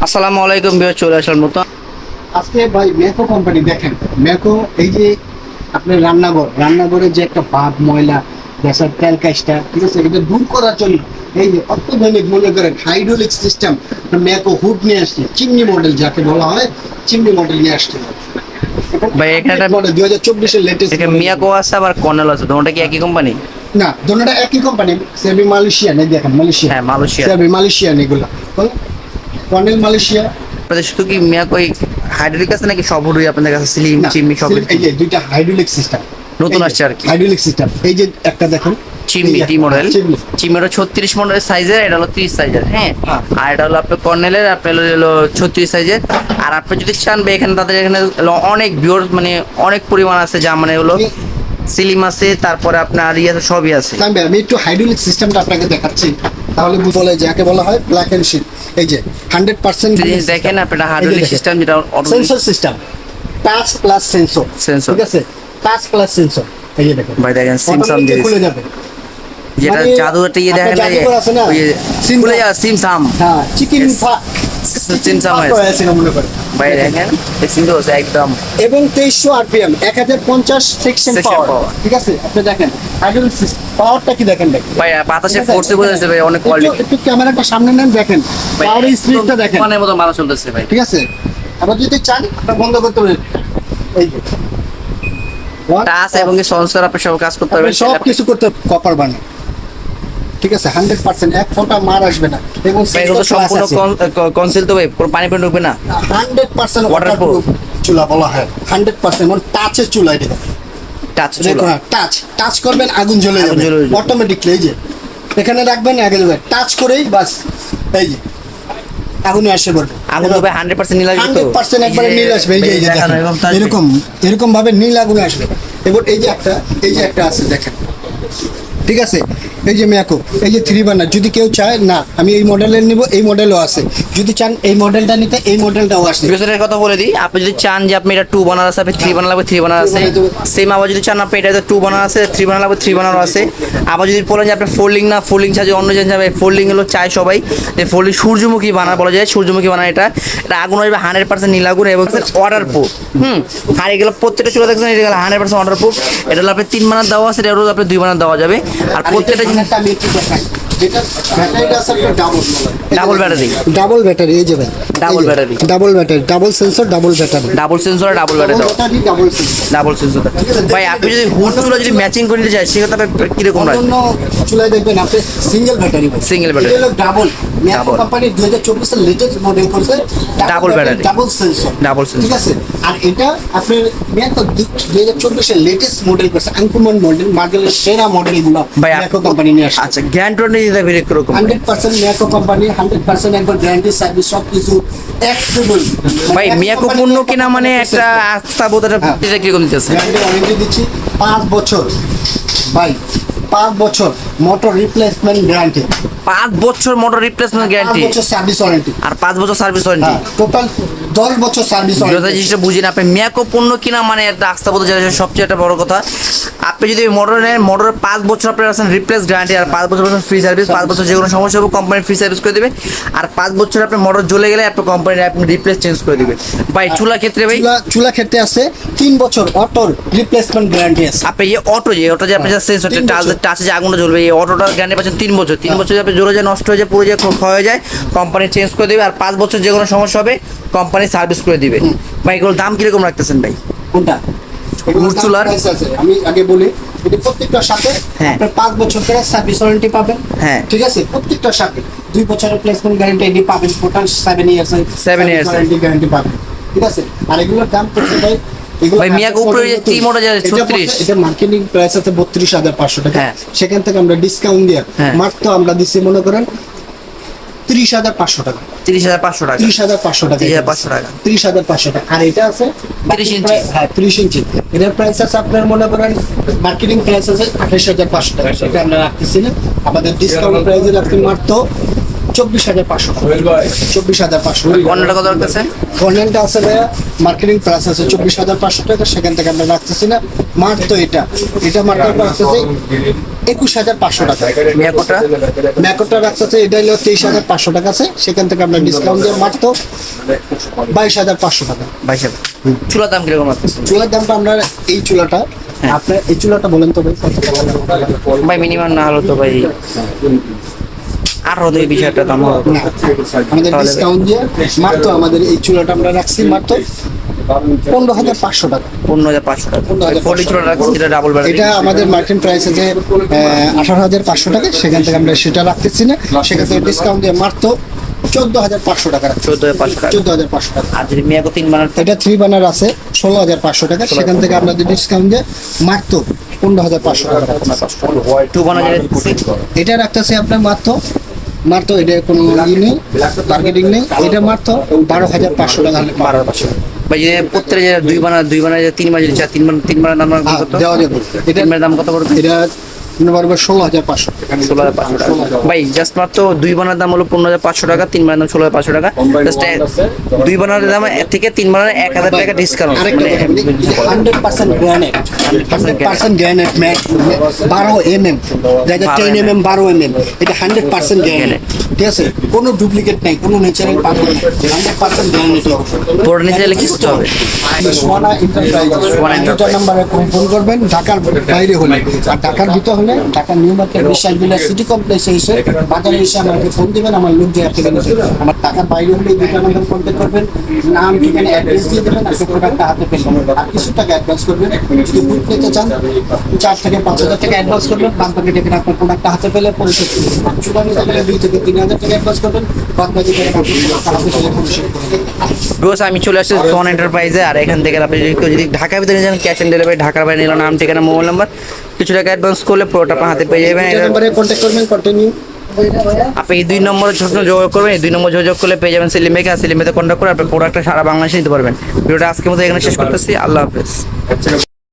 আসসালামু আলাইকুম ভিউয়ার, চলে আসার মতো আজকে ভাই ম্যাকো কোম্পানি দেখেন। ম্যাকো এই যে আপনার রান্নাঘরে যে একটা ভাব ময়লা গ্যাসের তেল কাজটা, ঠিক আছে, এটা দূর করার জন্য এই যে অত্যাধুনিক মনে করেন হাইড্রোলিক সিস্টেম ম্যাকো হুড নিয়ে আসছে। চিমনি মডেল যাকে বলা হয়, চিমনি মডেল নিয়ে আসছে ভাই। এখানে মডেল 2024 এর লেটেস্ট। এখানে মিয়াকো আছে আবার কর্নেল আছে, তোমরা কি একই কোম্পানি? না, দুটোটা একই কোম্পানি। সেবি মালয়েশিয়ান, এই দেখেন মালয়েশিয়া। হ্যাঁ, মালয়েশিয়া। সেবি মালয়েশিয়ান এগুলো। Colonel Malaysia. আপনাদের শুধু কি মিয়াকো হাইড্রোলিক আছে নাকি সব হুডই আপনাদের কাছে স্লিম চিমনি সব? এই যে দুইটা হাইড্রোলিক সিস্টেম নতুন আসছে আর কি হাইড্রোলিক সিস্টেম। এই যে একটা দেখুন চিমনি টি মডেল। চিমনি হলো 36 মডেলের সাইজের, এটা হলো 30 সাইজের। হ্যাঁ, আর এটা হলো আপনার কর্নেলের, আপনার হলো 36 সাইজের। আর আপনি যদি চান ভাই, এখানে তাদের এখানে অনেক বিওর মানে অনেক পরিমাণ আছে, যা মানে হলো সিলিম আছে, তারপরে আপনার ইয়ে সবই আছে। আমি একটু হাইড্রোলিক সিস্টেমটা আপনাকে দেখাচ্ছি, তাহলে বলে যাকে বলা হয় ব্ল্যাক এন্ড শিট। এই যে 100% দেখেন আপনার হাইড্রোলিক সিস্টেম, যেটা sensor system, touch plus sensor. ঠিক আছে, টাচ প্লাস সেন্সর। এই যে দেখেন ভাই, দেখেন সিমসাম দিয়ে খুলে যাবে, যেটা জাদু একটা ইয়ে দেখেন না, ওই খুলে যাবে সিমসাম। হ্যাঁ, চিকেন সিমসাম হয়েছে মনে করে ভাই। দেখেন সিমসাম হচ্ছে একদম। এবং 2300 আরপিএম, 1050 সেকশন পাওয়ার। ঠিক আছে, আপনি দেখেন হাইড্রোলিক সিস্টেম পাওয়ারটা কি দেখেন ভাই। বাতাসে ফোর্সে বোঝাচ্ছে ভাই, অনেক কোয়ালিটি। একটু ক্যামেরাটা সামনে নেন, দেখেন পাওয়ার স্পিডটা দেখেন, মানে মতো মারা চলতেছে ভাই। ঠিক আছে। আবার যদি চান এটা বন্ধ করতে পারেন। এই যে টাচ এবং সেন্সর আপনি সব কাজ করতে পারবেন, সব কিছু করতে কপার বানায়। ঠিক আছে, 100% এক ফোঁটা মার আসবে না। এবং সম্পূর্ণ কনসিল তো ভাই, কোনো পানি পানি ঢুকবে না। 100% ওয়াটারপ্রুফ চুলা বলা হয়। 100% মানে টাচের চুলা। এটা টাচ টাচ করবেন আগুন জ্বলে যাবে অটোমেটিকলি। এই যে এখানে রাখবেন, আগে টাচ করেই বাস এই যে আগুনে আসে পড়বে। আগুন হবে 100% নীল আসবে, 100% একবারে নীল আসবে। এই যে দেখেন এরকম ভাবে নীল আগুন আসবে। এবার এই যে একটা আছে দেখেন, ঠিক আছে। এই যে ম্যাকো, এই যে 3 বার্নার। যদি কেউ চায় না আমি এই মডেলের নিব, এই মডেলও আছে। যদি চান এই মডেলটা নিতে, এই মডেলটাও আছে। বিকজের কথা বলে দিই, আপনি যদি চান যে আপনি এটা 2 বার্নার আছে, আপনি 3 বার্নার লাগবে 3 বার্নার আছে। সেম আবার যদি চান আপনি এটা 2 বার্নার আছে, 3 বার্নার লাগবে 3 বার্নারও আছে। আবার যদি বলেন যে আপনার ফোল্ডিং না, ফোল্ডিং ছাড়া অন্য জিনিস যাবে। ফোল্ডিং হলো চায় সবাই যে ফোল্ডিং সূর্যমুখী বানার বলা যায়, সূর্যমুখী বানার। এটা আগুন আসবে 100% নীল আগুন এবং ওয়াটারপ্রুফ। আর এগুলো প্রত্যেকটা চুলা দেখছেন, এটা 100% ওয়াটারপ্রুফ। এটা হলো আপনি 3 বার্নার দেওয়া আছে, এটা হলো আপনি 2 বার্নার দেওয়া যাবে। আর প্রত্যেকটা জিনিস ডাবল ব্যাটারি। ডাবল ব্যাটারি, এই যে ভাই double battery, double sensor, double battery, double sensor, double battery, double sensor. ভাই আপনি যদি হুড চুলা যদি ম্যাচিং করে নিতে চাই, সেক্ষেত্রে কিরকম রাখবেন? অন্য চুলায় দেখবেন আপনি single battery, single battery, double. ম্যাকো কোম্পানি 2024 এর লেটেস্ট মডেল করছে double battery, double sensor, double sensor. ঠিক আছে। আর এটা আপনার ম্যাকো 2024 এর লেটেস্ট মডেল করছে, আনকমন মডেলের সেরা মডেলগুলো ম্যাকো কোম্পানি নিয়ে আসছে। আচ্ছা, গ্যারান্টি দিতে হবে এরকম 100% ম্যাকো কোম্পানি, 100% একবার গ্যারান্টি সার্ভিস, সব কিছু এক্সেবল। ভাই মিয়াকো পণ্য কিনা মানে একটা আস্থা বোধটা কিরকম দিতেছে? গ্যারান্টি ওয়ারেন্টি দিচ্ছি 5 বছর ভাই, 5 বছর মোটর রিপ্লেসমেন্ট গ্যারান্টি, 5 বছর মোটর রিপ্লেসমেন্ট গ্যারান্টি, 5 বছর সার্ভিস ওয়ারেন্টি, আর 5 বছর সার্ভিস ওয়ারেন্টি। টোটাল 10 বছর সার্ভিস ওয়ারেন্টি। জিনিসটা বুঝি না আপনি। মিয়াকো পণ্য কিনা মানে একটা আস্থা বোধ, যেটা সবচেয়ে একটা বড় কথা। আপনি যদি মোটর নেন, মোটরের 5 বছর আপনার আছেন রিপ্লেস গ্যারান্টি, আর 5 বছর ফ্রি সার্ভিস। 5 বছর যে কোনো সমস্যা হবে কোম্পানি ফ্রি সার্ভিস করে দেবে। আর 5 বছর আপনার মোটর জ্বলে গেলে আপনার কোম্পানি আপনি রিপ্লেস চেঞ্জ করে দিবে। ভাই চুলা ক্ষেত্রে ভাই, চুলা ক্ষেত্রে আছে 3 বছর অটোর রিপ্লেসমেন্ট গ্যারান্টি আছে। আপনি যে অটো যে আপনি সেন্সরটা টাচে যে আগুনটা জ্বলবে, এই অটোটার গ্যারান্টি পাচ্ছেন 3 বছর। 3 বছর আপনি জ্বলে যায়, নষ্ট হয়ে যায়, পুরো যায়, ক্ষয় হয়ে যায়, কোম্পানি চেঞ্জ করে দেবে। আর 5 বছর যে কোনো সমস্যা হবে কোম্পানি সার্ভিস করে দিবে। ভাই এগুলোর দাম কিরকম রাখতেছেন ভাই? কোনটা চুলার আমি আগে বলি, এটা প্রত্যেকটার সাথে আপনার 5 বছর করে সার্ভিস ওয়ারেন্টি পাবেন। হ্যাঁ, ঠিক আছে, প্রত্যেকটার সাথে 2 বছরের রিপ্লেসমেন্ট গ্যারান্টি এডি পাবেন। টোটাল 7 ইয়ার্স ওয়ারেন্টি গ্যারান্টি পাবেন। ঠিক আছে, আর এগুলোর দাম কত ভাই? ভাই মিয়াকো উপরে যে টি মডেল 36, এটা মার্কেটিং প্রাইস আছে 32,500 টাকা। সেখান থেকে আমরা ডিসকাউন্ট দিয়ে মাত্র আমরা দিছি মনে করেন 30,500 টাকা। 30,500 টাকা, 30,500 টাকা, 30,500 টাকা, 30,500 টাকা। আর এটা আছে 30 ইঞ্চি। হ্যাঁ, 30 ইঞ্চি। এটার প্রাইস আছে আপনার মনে করেন মার্কেটিং প্রাইস আছে 28,500 টাকা। সেটা আমরা রাখতেছি না, আমাদের ডিসকাউন্ট প্রাইসে রাখতে মাত্র 24,500 টাকা। 24,500 টাকা। কর্নারটা কত রাখতেছে? কর্নারটা আছে ভাইয়া মার্কেটিং প্রাইস আছে 24,500 টাকা। সেখান থেকে আমরা রাখতেছি না, মাত্র এটা মাত্র রাখতেছি 21,500 টাকা। মিয়াকোটা ম্যাকোটা রাখতেছে এটা হলো 23,500 টাকা আছে, সেখান থেকে আমরা ডিসকাউন্ট দিয়ে মাত্র 22,500 টাকা। 22,000। চুলার দাম কিরকম রাখতেছেন? চুলার দামটা আমরা এই চুলাটা, আপনার এই চুলাটা বলেন তো ভাই কত টাকা? ভাই মিনিমাম না হলো তো ভাই 18-20 হাজার দাম হবে। না, আমাদের ডিসকাউন্ট দিয়ে মাত্র আমাদের এই চুলাটা আমরা রাখছি মাত্র 15,500 টাকা। 15,500 টাকা। 40 চুলা রাখছি, যেটা ডাবল বেড়া। এটা আমাদের মার্কেট প্রাইস আছে 18,500 টাকা, সেখান থেকে আমরা সেটা রাখতেছি না, সেখান থেকে ডিসকাউন্ট দিয়ে মাত্র 14,500 টাকা রাখছি। 14,500 টাকা। 14,500 টাকা। আর যদি মিয়াকো 3 বানার এটা 3 বার্নার আছে 16,500 টাকা, সেখান থেকে আপনাদের ডিসকাউন্ট দিয়ে মাত্র 15,500 টাকা রাখছি। 2 বানার যেটা এটা রাখতেছে আপনার মাত্র এটা কোনো ই নেই, মার্কেটিং নেই, এটা মাত্র 12,500 টাকা হলে 12,500। ভাই যে প্রত্যেক যে 2 বানার 3 বানার যে 3 বানার দাম কত? দেওয়া যাবে। এটা 3 বানার দাম কত পড়বে? এটা পারবে 16,500 টাকা। 16,500 টাকা। ভাই জাস্ট মাত্র 2 বানার দাম হলো 15,500 টাকা, 3 বানার দাম 16,500 টাকা। জাস্ট 2 বানার দাম থেকে 3 বানার 1,000 টাকা ডিসকাউন্ট। আরেকটা কথা বলি, 100% গ্রানাইট, 100% গ্রানাইট ম্যাট 12 mm, জায়গা 10 mm 12 mm, এটা 100% গ্রানাইট, ঠিক আছে? কোনো ডুপ্লিকেট নাই, কোনো ন্যাচারাল পাথর নাই, 100% গ্রানাইট। পরে নিতে গেলে কি করতে হবে? সোনা এন্টারপ্রাইজ নাম্বারে ফোন করবেন, ঢাকার বাইরে হলে। আর ঢাকার ভিতর হলে ঢাকার নিউ মার্কেট বিশাল বিলাস সিটি কমপ্লেক্সে এসে বাজারে এসে আমাকে ফোন দিবেন, আমার লোক দিয়ে আপনাকে নিয়ে যাবে। আমার ঢাকার বাইরে হলে এই দুটো নাম্বার কন্ট্যাক্ট করবেন, নাম ঠিকানা অ্যাড্রেস দিয়ে দেবেন, আপনি প্রোডাক্টটা হাতে পেলেন। আর কিছু টাকা অ্যাডভান্স করবেন, যদি বুক নিতে চান 4 থেকে 5,000 টাকা অ্যাডভান্স করবেন, বাদ বাকি টাকা আপনার প্রোডাক্টটা হাতে পেলে পরিশোধ করবেন। চুলা নিতে গেলে 2 থেকে 3,000 টাকা অ্যাডভান্স করবেন, বাদ বাকি টাকা আপনি প্রোডাক্টটা হাতে পেলে পরিশোধ করবেন। রোজ আমি চলে আসছি সোন এন্টারপ্রাইজে। আর এখান থেকে আপনি যদি ঢাকার ভিতরে যান, ক্যাশ অন ডেলিভারি, ঢাকার বাইরে নিল, নাম ঠিকানা মোবাইল নাম্বার, কিছু টাকা অ্যাডভান্স করলে পুরোটা আপনার হাতে পেয়ে যাবেন। এই নাম্বারে কন্ট্যাক্ট করবেন, কন্টিনিউ। আপনি এই 2 নম্বরে যোগাযোগ করবেন, এই 2 নম্বর যোগাযোগ করলে পেয়ে যাবেন সেলিম ভাইকে। আর সেলিম ভাইতে কন্ট্যাক্ট করে আপনার প্রোডাক্টটা সারা বাংলাদেশে নিতে পারবেন। ভিডিওটা আজকের মতো এখানে শেষ করতেছি। আল্লাহ হাফেজ।